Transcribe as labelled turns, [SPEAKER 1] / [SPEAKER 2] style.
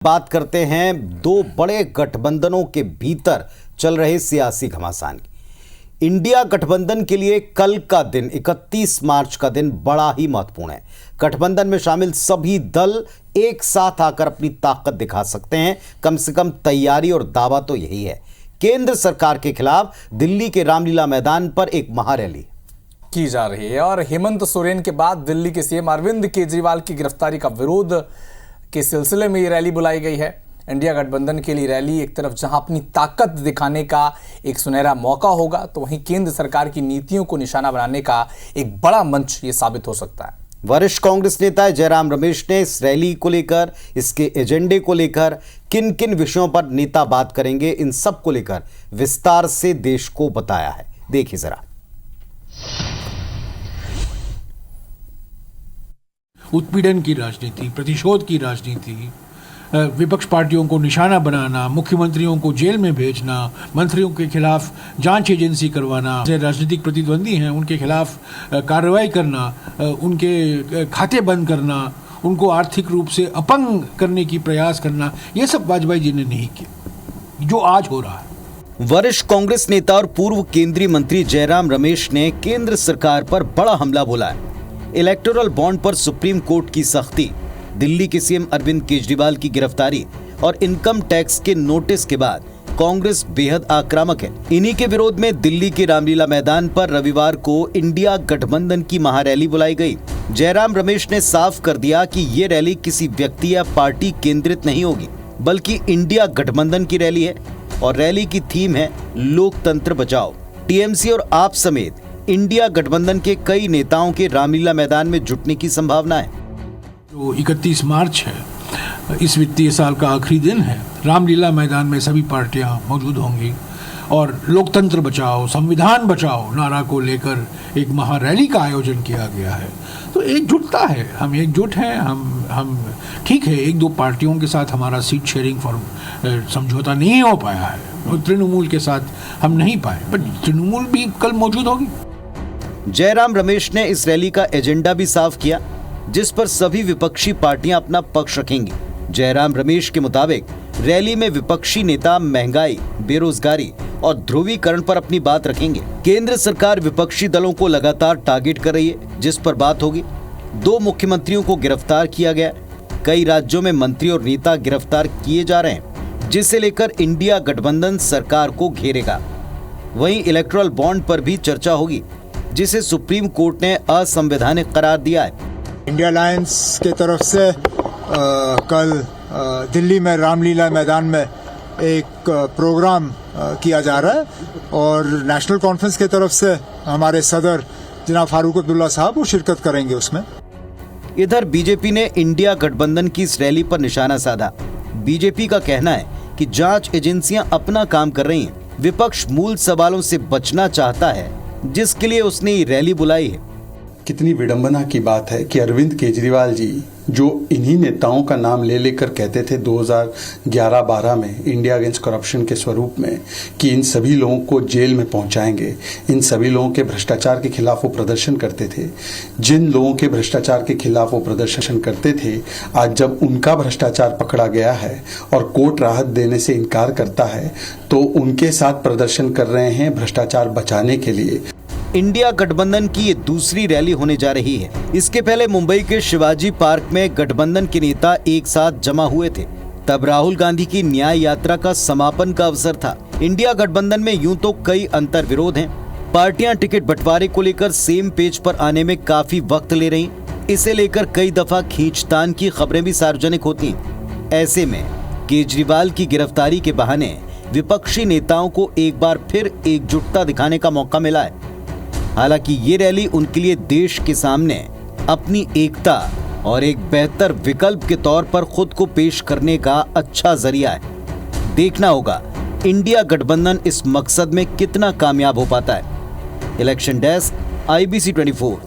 [SPEAKER 1] बात करते हैं दो बड़े गठबंधनों के भीतर चल रहे सियासी घमासान की। इंडिया गठबंधन के लिए कल का दिन 31 मार्च का दिन बड़ा ही महत्वपूर्ण है। गठबंधन में शामिल सभी दल एक साथ आकर अपनी ताकत दिखा सकते हैं। कम से कम तैयारी और दावा तो यही है। केंद्र सरकार के खिलाफ दिल्ली के रामलीला मैदान पर एक महारैली
[SPEAKER 2] की जा रही है और हेमंत सोरेन के बाद दिल्ली के सीएम अरविंद केजरीवाल की गिरफ्तारी का विरोध के सिलसिले में ये रैली बुलाई गई है। इंडिया गठबंधन के लिए रैली एक तरफ जहां अपनी ताकत दिखाने का एक सुनहरा मौका होगा, तो वहीं केंद्र सरकार की नीतियों को निशाना बनाने का एक बड़ा मंच ये साबित हो सकता है।
[SPEAKER 1] वरिष्ठ कांग्रेस नेता जयराम रमेश ने इस रैली को लेकर, इसके एजेंडे को लेकर, किन किन विषयों पर नेता बात करेंगे, इन सब को लेकर विस्तार से देश को बताया है। देखिए जरा।
[SPEAKER 3] उत्पीड़न की राजनीति, प्रतिशोध की राजनीति, विपक्ष पार्टियों को निशाना बनाना, मुख्यमंत्रियों को जेल में भेजना, मंत्रियों के खिलाफ जांच एजेंसी करवाना, जो राजनीतिक प्रतिद्वंदी हैं उनके खिलाफ कार्रवाई करना, उनके खाते बंद करना, उनको आर्थिक रूप से अपंग करने की प्रयास करना, ये सब वाजपेयी जी ने नहीं किया, जो आज हो रहा है।
[SPEAKER 1] वरिष्ठ कांग्रेस नेता और पूर्व केंद्रीय मंत्री जयराम रमेश ने केंद्र सरकार पर बड़ा हमला बोला है। इलेक्टोरल बॉन्ड पर सुप्रीम कोर्ट की सख्ती, दिल्ली के सीएम अरविंद केजरीवाल की गिरफ्तारी और इनकम टैक्स के नोटिस के बाद कांग्रेस बेहद आक्रामक है। इन्हीं के विरोध में दिल्ली के रामलीला मैदान पर रविवार को इंडिया गठबंधन की महारैली बुलाई गई। जयराम रमेश ने साफ कर दिया कि ये रैली किसी व्यक्ति या पार्टी केंद्रित नहीं होगी, बल्कि इंडिया गठबंधन की रैली है और रैली की थीम है लोकतंत्र बचाओ। टीएमसी और आप समेत इंडिया गठबंधन के कई नेताओं के रामलीला मैदान में जुटने की संभावना है।
[SPEAKER 3] जो 31 मार्च है, इस वित्तीय साल का आखिरी दिन है, रामलीला मैदान में सभी पार्टियां मौजूद होंगी और लोकतंत्र बचाओ, संविधान बचाओ नारा को लेकर एक महारैली का आयोजन किया गया है। तो एकजुटता है, हम एकजुट हैं। हम ठीक है, एक दो पार्टियों के साथ हमारा सीट शेयरिंग समझौता नहीं हो पाया है, तृणमूल के साथ हम नहीं पाए, बट तृणमूल भी कल मौजूद होगी।
[SPEAKER 1] जयराम रमेश ने इस रैली का एजेंडा भी साफ किया, जिस पर सभी विपक्षी पार्टियां अपना पक्ष रखेंगी। जयराम रमेश के मुताबिक रैली में विपक्षी नेता महंगाई, बेरोजगारी और ध्रुवीकरण पर अपनी बात रखेंगे। केंद्र सरकार विपक्षी दलों को लगातार टारगेट कर रही है, जिस पर बात होगी। 2 मुख्यमंत्रियों को गिरफ्तार किया गया। कई राज्यों में मंत्री और नेता गिरफ्तार किए जा रहे हैं, जिसे लेकर इंडिया गठबंधन सरकार को घेरेगा। वहीं इलेक्टोरल बॉन्ड पर भी चर्चा होगी, जिसे सुप्रीम कोर्ट ने असंवैधानिक करार दिया है।
[SPEAKER 4] इंडिया अलायंस के तरफ से कल दिल्ली में रामलीला मैदान में एक प्रोग्राम किया जा रहा है और नेशनल कॉन्फ्रेंस के तरफ से हमारे सदर जनाब फारूक अब्दुल्ला साहब वो शिरकत करेंगे उसमें।
[SPEAKER 1] इधर बीजेपी ने इंडिया गठबंधन की इस रैली पर निशाना साधा। बीजेपी का कहना है कि जांच एजेंसियां अपना काम कर रही हैं, विपक्ष मूल सवालों से बचना चाहता है, जिसके लिए उसने ये रैली बुलाई है।
[SPEAKER 5] कितनी विडंबना की बात है कि अरविंद केजरीवाल जी, जो इन्हीं नेताओं का नाम ले लेकर कहते थे 2011-12 में इंडिया अगेंस्ट करप्शन के स्वरूप में कि इन सभी लोगों को जेल में पहुंचाएंगे, इन सभी लोगों के भ्रष्टाचार के खिलाफ वो प्रदर्शन करते थे। जिन लोगों के भ्रष्टाचार के खिलाफ वो प्रदर्शन करते थे, आज जब उनका भ्रष्टाचार पकड़ा गया है और कोर्ट राहत देने से इनकार करता है, तो उनके साथ प्रदर्शन कर रहे हैं भ्रष्टाचार बचाने के लिए।
[SPEAKER 1] इंडिया गठबंधन की ये दूसरी रैली होने जा रही है। इसके पहले मुंबई के शिवाजी पार्क में गठबंधन के नेता एक साथ जमा हुए थे। तब राहुल गांधी की न्याय यात्रा का समापन का अवसर था। इंडिया गठबंधन में यूं तो कई अंतर विरोध हैं। पार्टियां टिकट बंटवारे को लेकर सेम पेज पर आने में काफी वक्त ले रही। इसे लेकर कई दफा खींचतान की खबरें भी सार्वजनिक होती। ऐसे में केजरीवाल की गिरफ्तारी के बहाने विपक्षी नेताओं को एक बार फिर एकजुटता दिखाने का मौका मिला है। हालांकि ये रैली उनके लिए देश के सामने अपनी एकता और एक बेहतर विकल्प के तौर पर खुद को पेश करने का अच्छा जरिया है। देखना होगा इंडिया गठबंधन इस मकसद में कितना कामयाब हो पाता है। Election desk, IBC 24।